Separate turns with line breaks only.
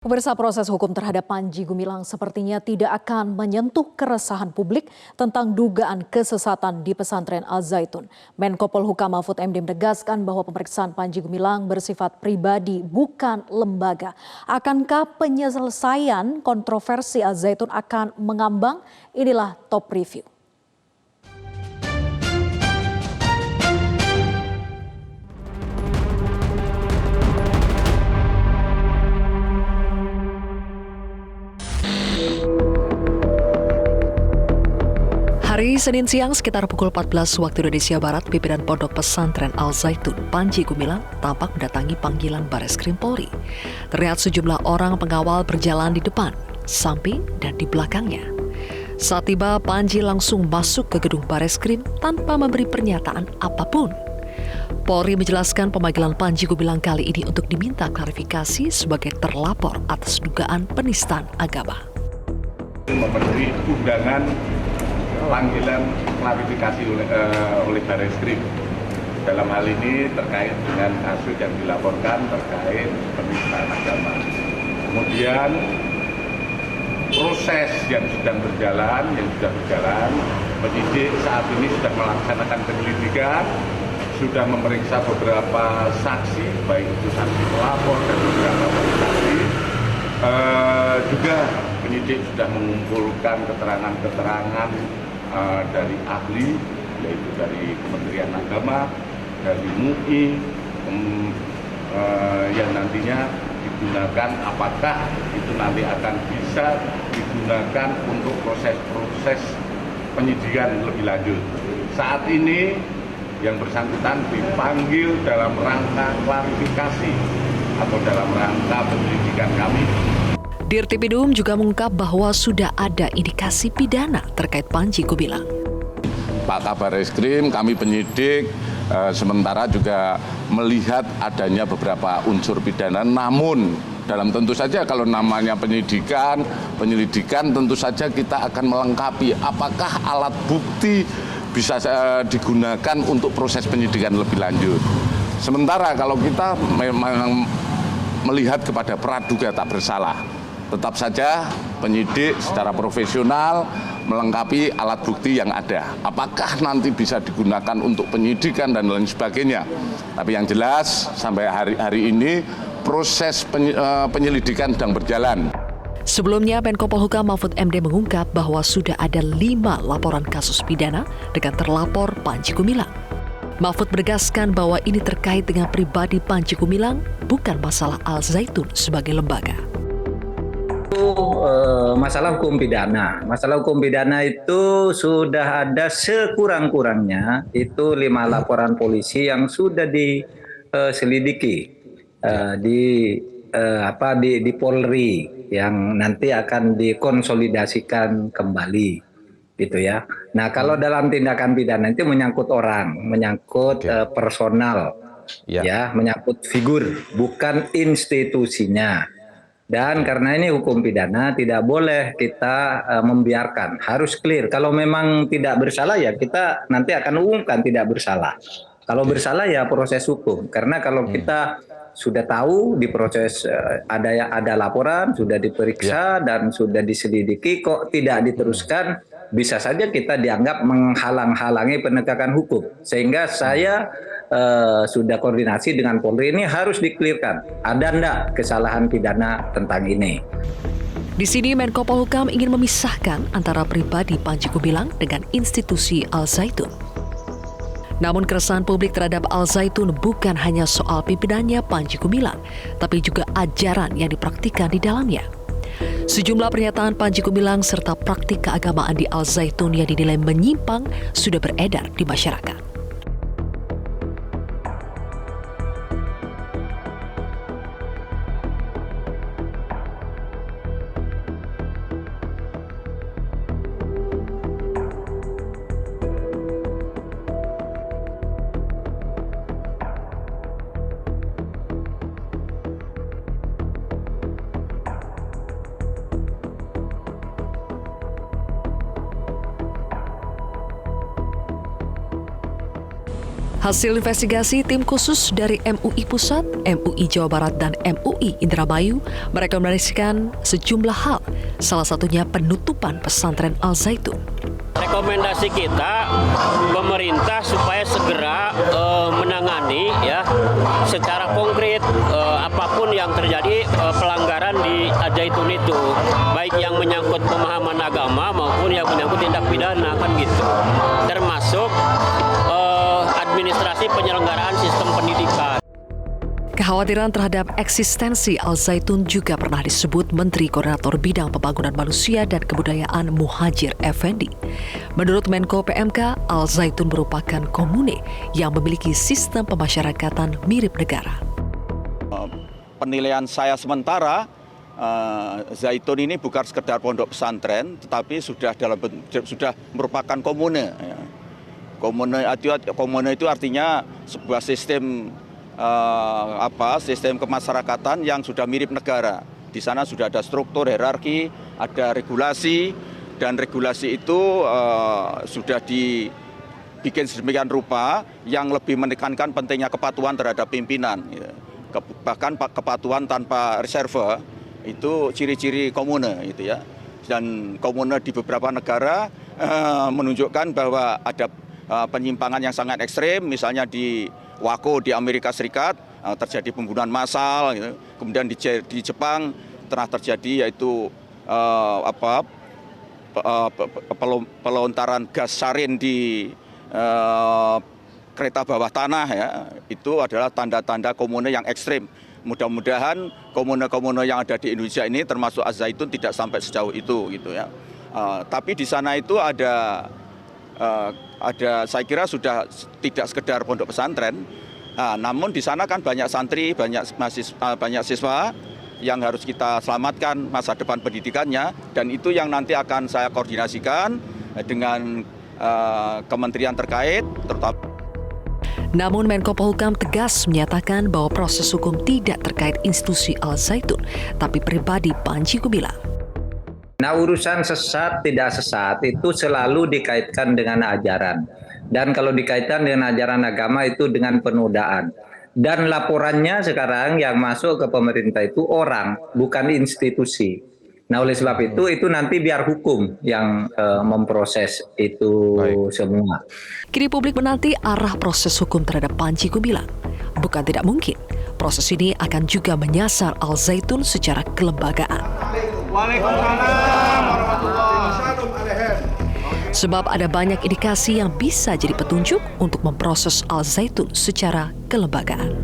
Pemirsa, proses hukum terhadap Panji Gumilang sepertinya tidak akan menyentuh keresahan publik tentang dugaan kesesatan di pesantren Al-Zaitun. Menko Polhukam Mahfud MD menegaskan bahwa pemeriksaan Panji Gumilang bersifat pribadi, bukan lembaga. Akankah penyelesaian kontroversi Al-Zaitun akan mengambang? Inilah Top Review. Hari Senin siang sekitar pukul 14 waktu Indonesia Barat, pimpinan Pondok Pesantren Al-Zaitun, Panji Gumilang, tampak mendatangi panggilan Bareskrim Polri. Terlihat sejumlah orang pengawal berjalan di depan, samping, dan di belakangnya. Saat tiba, Panji langsung masuk ke gedung Bareskrim tanpa memberi pernyataan apapun. Polri menjelaskan pemanggilan Panji Gumilang kali ini untuk diminta klarifikasi sebagai terlapor atas dugaan penistaan agama.
Memenuhi undangan panggilan klarifikasi oleh Bareskrim dalam hal ini terkait dengan kasus yang dilaporkan terkait penistaan agama. Kemudian proses yang sedang berjalan, penyidik saat ini sudah melaksanakan penyelidikan, sudah memeriksa beberapa saksi, baik itu saksi pelapor dan beberapa saksi. Juga penyidik sudah mengumpulkan keterangan-keterangan dari ahli, yaitu dari Kementerian Agama, dari MUI, yang nantinya digunakan, apakah itu nanti akan bisa digunakan untuk proses-proses penyidikan lebih lanjut. Saat ini yang bersangkutan dipanggil dalam rangka klarifikasi atau dalam rangka penyelidikan kami.
Dirtipidum juga mengungkap bahwa sudah ada indikasi pidana terkait Panji Gumilang.
Pak Kabar Eskrim, kami penyidik, sementara juga melihat adanya beberapa unsur pidana, namun dalam tentu saja kalau namanya penyelidikan tentu saja kita akan melengkapi apakah alat bukti bisa digunakan untuk proses penyidikan lebih lanjut. Sementara kalau kita memang melihat kepada praduga tak bersalah, tetap saja penyidik secara profesional melengkapi alat bukti yang ada. Apakah nanti bisa digunakan untuk penyidikan dan lain sebagainya. Tapi yang jelas sampai hari ini proses penyelidikan sedang berjalan.
Sebelumnya, Menko Polhukam Mahfud MD mengungkap bahwa sudah ada 5 laporan kasus pidana dengan terlapor Panji Gumilang. Mahfud menegaskan bahwa ini terkait dengan pribadi Panji Gumilang, bukan masalah Al-Zaitun sebagai lembaga.
Masalah hukum pidana. Masalah hukum pidana itu sudah ada sekurang-kurangnya itu 5 laporan polisi yang sudah diselidiki di Polri yang nanti akan dikonsolidasikan kembali gitu ya. Nah, kalau dalam tindakan pidana itu menyangkut orang, menyangkut personal, ya, menyangkut figur, bukan institusinya. Dan karena ini hukum pidana tidak boleh kita membiarkan, harus clear. Kalau memang tidak bersalah ya kita nanti akan umumkan tidak bersalah. Kalau bersalah ya proses hukum. Karena kalau kita sudah tahu di proses ada laporan, sudah diperiksa dan sudah diselidiki kok tidak diteruskan, bisa saja kita dianggap menghalang-halangi penegakan hukum. Sehingga saya sudah koordinasi dengan Polri, ini harus dikelirkan. Ada enggak kesalahan pidana tentang ini?
Di sini Menko Polhukam ingin memisahkan antara pribadi Panji Gumilang dengan institusi Al-Zaitun. Namun keresahan publik terhadap Al-Zaitun bukan hanya soal pimpinannya Panji Gumilang, tapi juga ajaran yang dipraktikkan di dalamnya. Sejumlah pernyataan Panji Gumilang serta praktik keagamaan di Al-Zaitun yang dinilai menyimpang sudah beredar di masyarakat. Hasil investigasi tim khusus dari MUI Pusat, MUI Jawa Barat, dan MUI Indramayu merekomendasikan sejumlah hal, salah satunya penutupan pesantren Al Zaitun.
Rekomendasi kita pemerintah supaya segera menangani ya secara konkret apapun yang terjadi pelanggaran di Al Zaitun itu, baik yang menyangkut pemahaman agama maupun yang menyangkut tindak pidana kan gitu, termasuk administrasi penyelenggaraan sistem pendidikan.
Kekhawatiran terhadap eksistensi Al Zaitun juga pernah disebut Menteri Koordinator Bidang Pembangunan Manusia dan Kebudayaan Muhadjir Effendi. Menurut Menko PMK, Al Zaitun merupakan komune yang memiliki sistem pemasyarakatan mirip negara.
Penilaian saya sementara, Zaitun ini bukan sekedar pondok pesantren, tetapi sudah merupakan komune. Komune itu artinya sebuah sistem sistem kemasyarakatan yang sudah mirip negara. Di sana sudah ada struktur hierarki, ada regulasi, dan regulasi itu sudah dibikin sedemikian rupa yang lebih menekankan pentingnya kepatuhan terhadap pimpinan. Bahkan kepatuhan tanpa reserve itu ciri-ciri komune gitu ya. Dan komune di beberapa negara menunjukkan bahwa ada penyimpangan yang sangat ekstrem, misalnya di Waco di Amerika Serikat terjadi pembunuhan massal, gitu. Kemudian di Jepang telah terjadi yaitu pelontaran gas sarin di kereta bawah tanah ya, itu adalah tanda-tanda komune yang ekstrim. Mudah-mudahan komune-komune yang ada di Indonesia ini termasuk Al Zaitun tidak sampai sejauh itu gitu ya. Tapi di sana itu ada saya kira sudah tidak sekedar pondok pesantren, namun di sana kan banyak santri, banyak siswa yang harus kita selamatkan masa depan pendidikannya, dan itu yang nanti akan saya koordinasikan dengan kementerian terkait, terutama.
Namun Menko Polhukam tegas menyatakan bahwa proses hukum tidak terkait institusi Al Zaitun, tapi pribadi Panji Gumilang.
Nah, urusan sesat tidak sesat itu selalu dikaitkan dengan ajaran. Dan kalau dikaitkan dengan ajaran agama itu dengan penodaan. Dan laporannya sekarang yang masuk ke pemerintah itu orang, bukan institusi. Nah, oleh sebab itu nanti biar hukum yang memproses itu semua.
Kini publik menanti arah proses hukum terhadap Panji Gumilang. Bukan tidak mungkin, proses ini akan juga menyasar Al Zaitun secara kelembagaan.
Waalaikumsalam warahmatullahi wabarakatuh.
Sebab ada banyak indikasi yang bisa jadi petunjuk untuk memproses Al Zaitun secara kelembagaan.